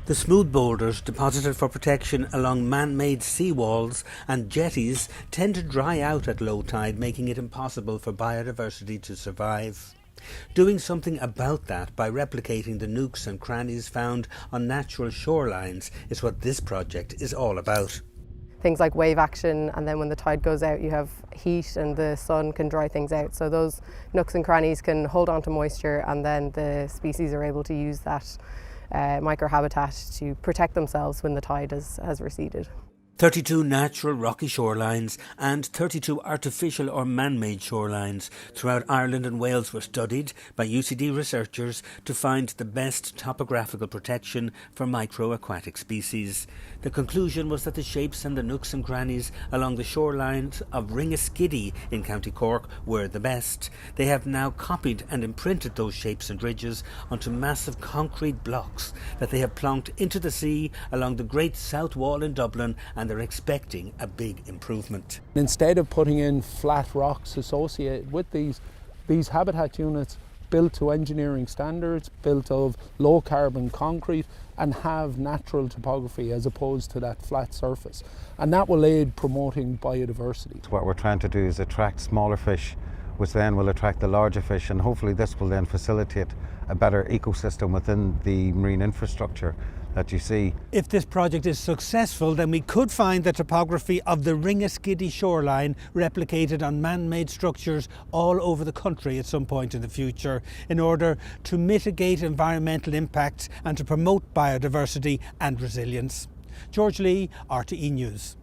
The smooth boulders deposited for protection along man-made seawalls and jetties tend to dry out at low tide, making it impossible for biodiversity to survive. Doing something about that by replicating the nooks and crannies found on natural shorelines is what this project is all about. Things like wave action, and then when the tide goes out you have heat and the sun can dry things out. So those nooks and crannies can hold on to moisture, and then the species are able to use that microhabitat to protect themselves when the tide has receded. 32 natural rocky shorelines and 32 artificial or man-made shorelines throughout Ireland and Wales were studied by UCD researchers to find the best topographical protection for micro-aquatic species. The conclusion was that the shapes and the nooks and crannies along the shorelines of Ringaskiddy in County Cork were the best. They have now copied and imprinted those shapes and ridges onto massive concrete blocks that they have plonked into the sea along the Great South Wall in Dublin, and they're expecting a big improvement. Instead of putting in flat rocks associated with these habitat units built to engineering standards, built of low carbon concrete, and have natural topography as opposed to that flat surface. And that will aid promoting biodiversity. What we're trying to do is attract smaller fish, which then will attract the larger fish, and hopefully this will then facilitate a better ecosystem within the marine infrastructure that you see. If this project is successful, then we could find the topography of the Ringaskiddy shoreline replicated on man-made structures all over the country at some point in the future, in order to mitigate environmental impacts and to promote biodiversity and resilience. George Lee, RTE News.